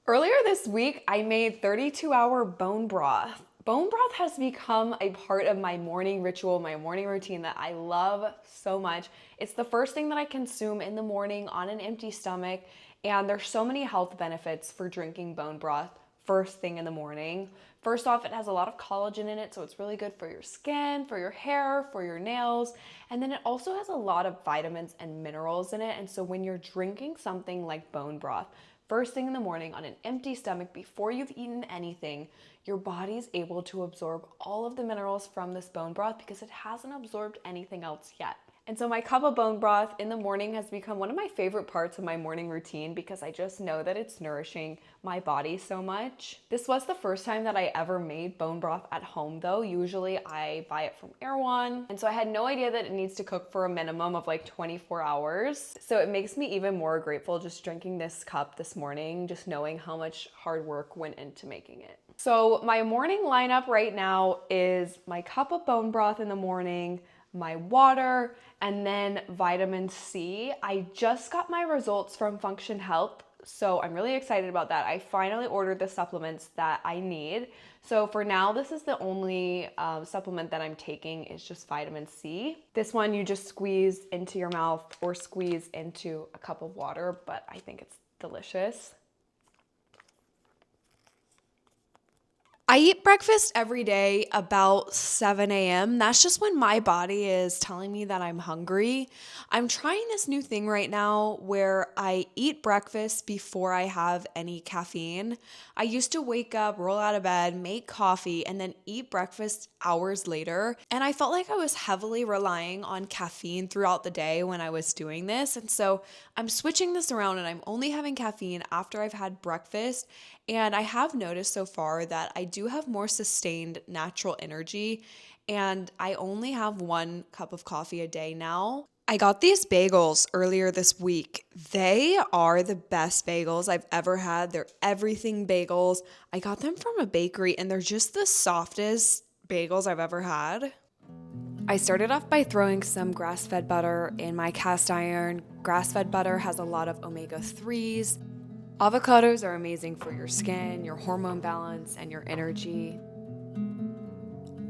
Earlier this week, I made 32-hour bone broth. Bone broth has become a part of my morning ritual, my morning routine that I love so much. It's the first thing that I consume in the morning on an empty stomach, and there's so many health benefits for drinking bone broth first thing in the morning. First off, it has a lot of collagen in it, so it's really good for your skin, for your hair, for your nails. And then it also has a lot of vitamins and minerals in it. And so when you're drinking something like bone broth, first thing in the morning on an empty stomach before you've eaten anything, your body's able to absorb all of the minerals from this bone broth because it hasn't absorbed anything else yet. And so my cup of bone broth in the morning has become one of my favorite parts of my morning routine because I just know that it's nourishing my body so much. This was the first time that I ever made bone broth at home though. Usually I buy it from Erewhon. And so I had no idea that it needs to cook for a minimum of like 24 hours. So it makes me even more grateful just drinking this cup this morning, just knowing how much hard work went into making it. So my morning lineup right now is my cup of bone broth in the morning, my water, and then vitamin C. I just got my results from Function Health, so I'm really excited about that. I finally ordered the supplements that I need. So for now, this is the only supplement that I'm taking is just vitamin C. This one you just squeeze into your mouth or squeeze into a cup of water, but I think it's delicious. I eat breakfast every day about 7 a.m. That's just when my body is telling me that I'm hungry. I'm trying this new thing right now where I eat breakfast before I have any caffeine. I used to wake up, roll out of bed, make coffee, and then eat breakfast hours later. And I felt like I was heavily relying on caffeine throughout the day when I was doing this. And so I'm switching this around and I'm only having caffeine after I've had breakfast. And I have noticed so far that I do have more sustained natural energy, and I only have 1 cup of coffee a day now. I got these bagels earlier this week. They are the best bagels I've ever had. They're everything bagels. I got them from a bakery, and they're just the softest bagels I've ever had. I started off by throwing some grass-fed butter in my cast iron. Grass-fed butter has a lot of omega-3s. Avocados are amazing for your skin, your hormone balance, and your energy.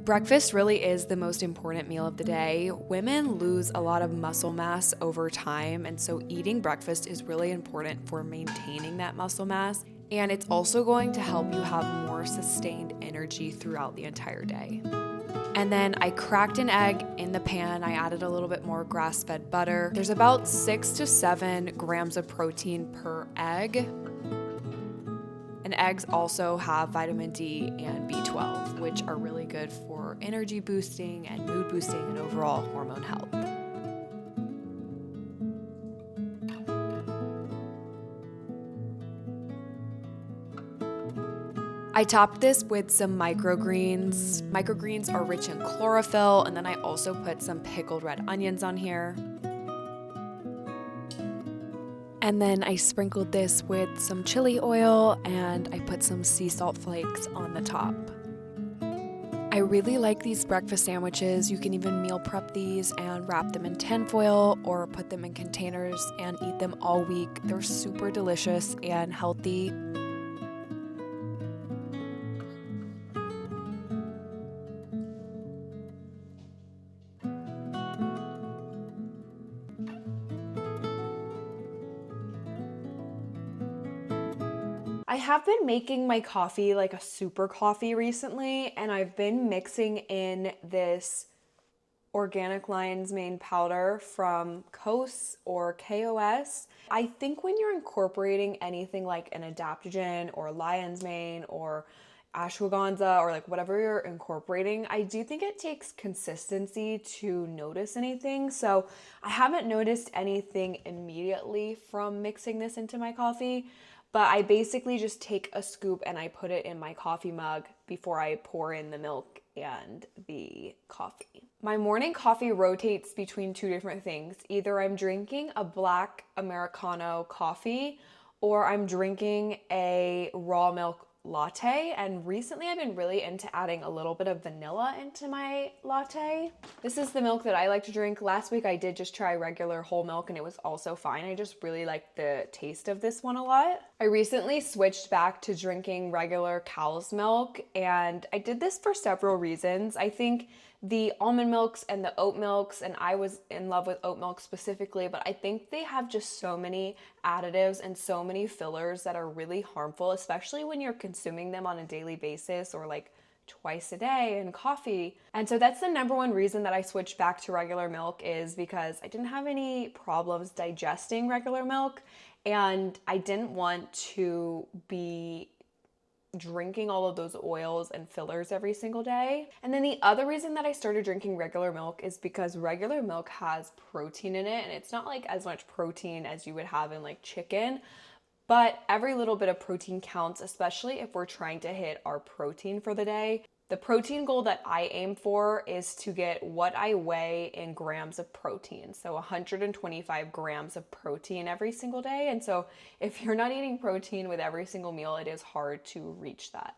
Breakfast really is the most important meal of the day. Women lose a lot of muscle mass over time, and so eating breakfast is really important for maintaining that muscle mass. And it's also going to help you have more sustained energy throughout the entire day. And then I cracked an egg in the pan. I added a little bit more grass-fed butter. There's about 6 to 7 grams of protein per egg. And eggs also have vitamin D and B12, which are really good for energy boosting and mood boosting and overall hormone health. I topped this with some microgreens. Microgreens are rich in chlorophyll, and then I also put some pickled red onions on here. And then I sprinkled this with some chili oil, and I put some sea salt flakes on the top. I really like these breakfast sandwiches. You can even meal prep these and wrap them in tinfoil or put them in containers and eat them all week. They're super delicious and healthy. I have been making my coffee like a super coffee recently, and I've been mixing in this organic lion's mane powder from Kos or KOS. I think when you're incorporating anything like an adaptogen or lion's mane or ashwagandha or like whatever you're incorporating, I do think it takes consistency to notice anything. So I haven't noticed anything immediately from mixing this into my coffee, but I basically just take a scoop and I put it in my coffee mug before I pour in the milk and the coffee. My morning coffee rotates between 2 different things. Either I'm drinking a black Americano coffee or I'm drinking a raw milk latte, and recently I've been really into adding a little bit of vanilla into my latte. This is the milk that I like to drink. Last week I did just try regular whole milk and it was also fine. I just really like the taste of this one a lot. I recently switched back to drinking regular cow's milk, and I did this for several reasons. I think the almond milks and the oat milks, and I was in love with oat milk specifically, but I think they have just so many additives and so many fillers that are really harmful, especially when you're consuming them on a daily basis or like twice a day in coffee. And so that's the number one reason that I switched back to regular milk, is because I didn't have any problems digesting regular milk, and I didn't want to be drinking all of those oils and fillers every single day. And then the other reason that I started drinking regular milk is because regular milk has protein in it, and it's not like as much protein as you would have in like chicken, but every little bit of protein counts, especially if we're trying to hit our protein for the day. The protein goal that I aim for is to get what I weigh in grams of protein. So 125 grams of protein every single day. And so if you're not eating protein with every single meal, it is hard to reach that.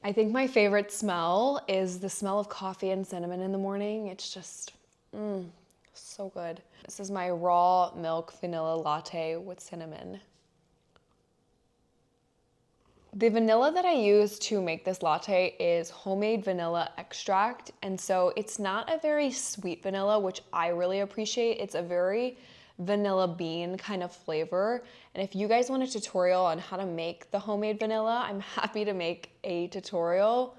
I think my favorite smell is the smell of coffee and cinnamon in the morning. It's just, so good. This is my raw milk vanilla latte with cinnamon. The vanilla that I use to make this latte is homemade vanilla extract. And so it's not a very sweet vanilla, which I really appreciate. It's a very vanilla bean kind of flavor. And if you guys want a tutorial on how to make the homemade vanilla, I'm happy to make a tutorial.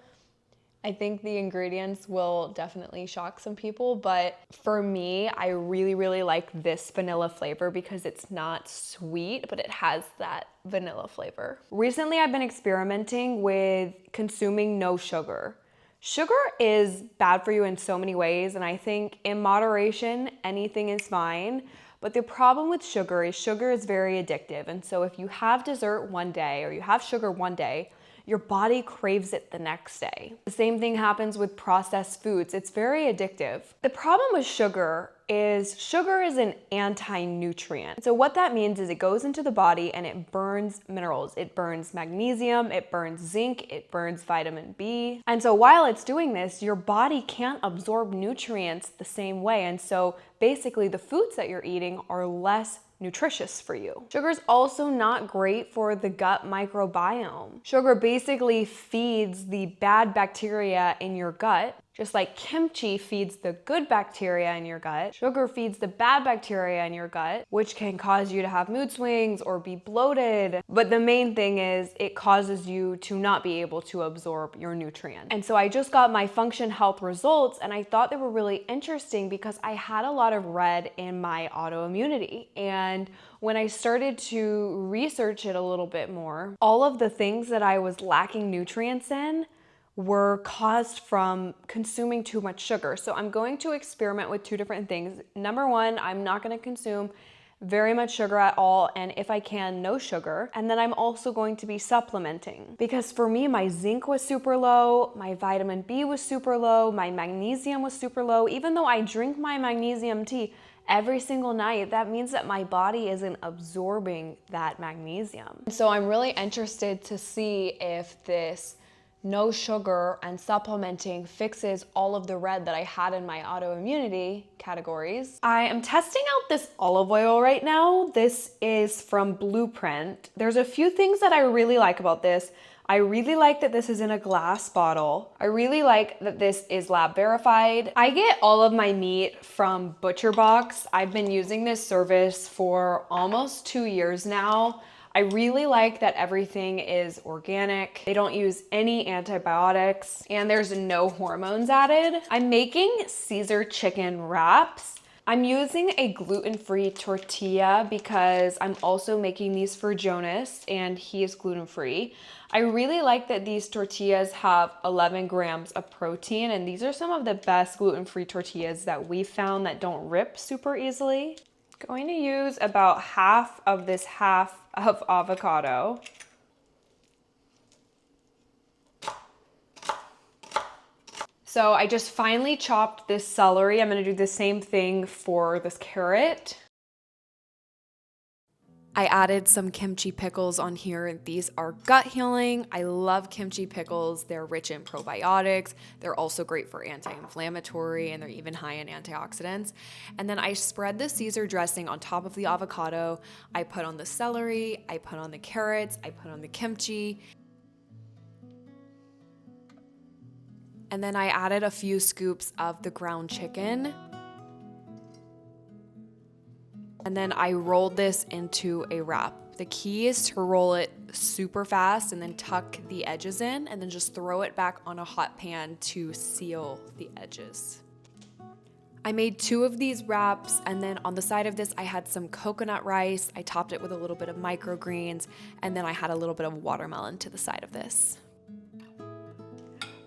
I think the ingredients will definitely shock some people, but for me, I really like this vanilla flavor because it's not sweet, but it has that vanilla flavor. Recently, I've been experimenting with consuming no sugar. Sugar is bad for you in so many ways, and I think in moderation, anything is fine. But the problem with sugar is very addictive. And so if you have dessert one day or you have sugar one day, your body craves it the next day. The same thing happens with processed foods. It's very addictive. The problem with sugar is an anti-nutrient. So what that means is it goes into the body and it burns minerals. It burns magnesium, it burns zinc, it burns vitamin B. And so while it's doing this, your body can't absorb nutrients the same way. And so basically the foods that you're eating are less nutritious for you. Sugar is also not great for the gut microbiome. Sugar basically feeds the bad bacteria in your gut. Just like kimchi feeds the good bacteria in your gut, sugar feeds the bad bacteria in your gut, which can cause you to have mood swings or be bloated. But the main thing is it causes you to not be able to absorb your nutrients. And so I just got my Function Health results, and I thought they were really interesting because I had a lot of red in my autoimmunity. And when I started to research it a little bit more, all of the things that I was lacking nutrients in were caused from consuming too much sugar. So I'm going to experiment with two different things. Number one, I'm not gonna consume very much sugar at all, and if I can, no sugar. And then I'm also going to be supplementing, because for me, my zinc was super low, my vitamin B was super low, my magnesium was super low. Even though I drink my magnesium tea every single night, that means that my body isn't absorbing that magnesium. So I'm really interested to see if this no sugar and supplementing fixes all of the red that I had in my autoimmunity categories. I am testing out this olive oil right now. This is from Blueprint. There's a few things that I really like about this. I really like that this is in a glass bottle. I really like that this is lab verified. I get all of my meat from ButcherBox. I've been using this service for almost 2 years now. I really like that everything is organic. They don't use any antibiotics and there's no hormones added. I'm making Caesar chicken wraps. I'm using a gluten-free tortilla because I'm also making these for Jonas and he is gluten-free. I really like that these tortillas have 11 grams of protein, and these are some of the best gluten-free tortillas that we found that don't rip super easily. Going to use about half of this half of avocado. So I just finely chopped this celery. I'm gonna do the same thing for this carrot. I added some kimchi pickles on here. These are gut healing. I love kimchi pickles. They're rich in probiotics. They're also great for anti-inflammatory, and they're even high in antioxidants. And then I spread the Caesar dressing on top of the avocado. I put on the celery, I put on the carrots, I put on the kimchi. And then I added a few scoops of the ground chicken. And then I rolled this into a wrap. The key is to roll it super fast and then tuck the edges in and then just throw it back on a hot pan to seal the edges. I made 2 of these wraps, and then on the side of this I had some coconut rice. I topped it with a little bit of microgreens, and then I had a little bit of watermelon to the side of this.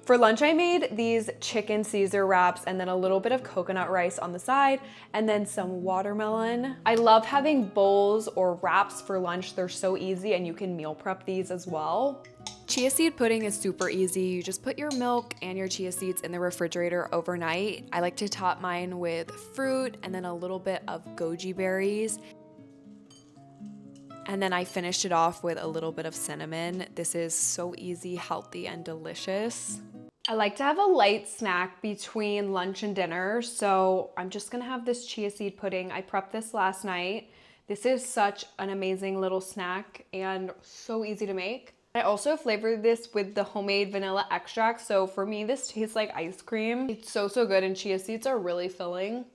For lunch, I made these chicken Caesar wraps and then a little bit of coconut rice on the side and then some watermelon. I love having bowls or wraps for lunch. They're so easy, and you can meal prep these as well. Chia seed pudding is super easy. You just put your milk and your chia seeds in the refrigerator overnight. I like to top mine with fruit and then a little bit of goji berries. And then I finished it off with a little bit of cinnamon. This is so easy, healthy, and delicious. I like to have a light snack between lunch and dinner, so I'm just gonna have this chia seed pudding. I prepped this last night. This is such an amazing little snack and so easy to make. I also flavored this with the homemade vanilla extract, so for me this tastes like ice cream. It's so good, and chia seeds are really filling.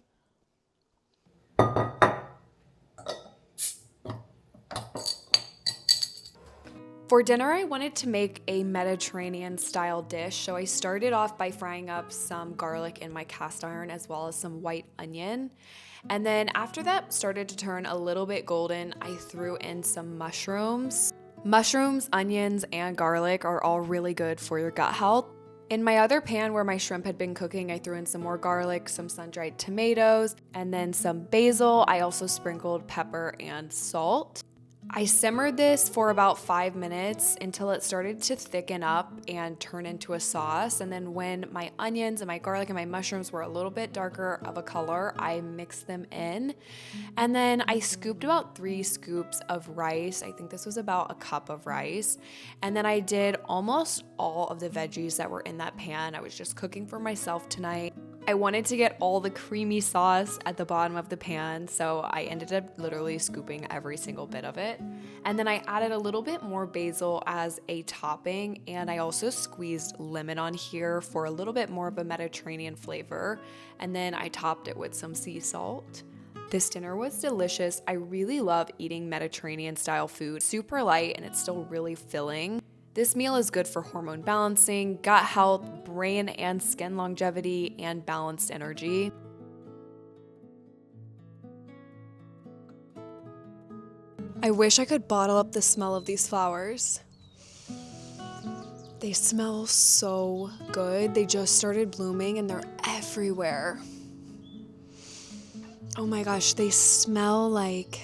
For dinner, I wanted to make a Mediterranean style dish, so I started off by frying up some garlic in my cast iron as well as some white onion. And then after that started to turn a little bit golden, I threw in some mushrooms. Mushrooms, onions, and garlic are all really good for your gut health. In my other pan where my shrimp had been cooking, I threw in some more garlic, some sun-dried tomatoes, and then some basil. I also sprinkled pepper and salt. I simmered this for about 5 minutes until it started to thicken up and turn into a sauce. And then when my onions and my garlic and my mushrooms were a little bit darker of a color, I mixed them in. And then I scooped about 3 scoops of rice. I think this was about a cup of rice. And then I did almost all of the veggies that were in that pan. I was just cooking for myself tonight. I wanted to get all the creamy sauce at the bottom of the pan, so I ended up literally scooping every single bit of it. And then I added a little bit more basil as a topping, and I also squeezed lemon on here for a little bit more of a Mediterranean flavor. And then I topped it with some sea salt. This dinner was delicious. I really love eating Mediterranean style food. Super light, and it's still really filling. This meal is good for hormone balancing, gut health, brain and skin longevity, and balanced energy. I wish I could bottle up the smell of these flowers. They smell so good. They just started blooming and they're everywhere. Oh my gosh, they smell like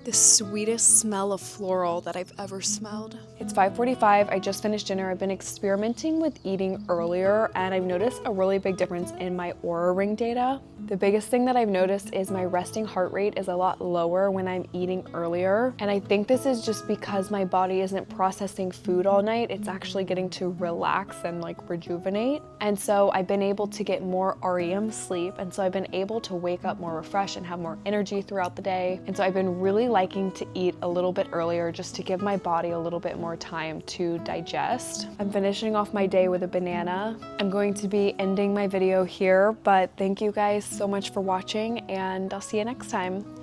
the sweetest smell of floral that I've ever smelled. It's 5:45, I just finished dinner. I've been experimenting with eating earlier, and I've noticed a really big difference in my Oura Ring data. The biggest thing that I've noticed is my resting heart rate is a lot lower when I'm eating earlier. And I think this is just because my body isn't processing food all night. It's actually getting to relax and like rejuvenate. And so I've been able to get more REM sleep. And so I've been able to wake up more refreshed and have more energy throughout the day. And so I've been really liking to eat a little bit earlier just to give my body a little bit more time to digest. I'm finishing off my day with a banana. I'm going to be ending my video here, but thank you guys so much for watching, and I'll see you next time.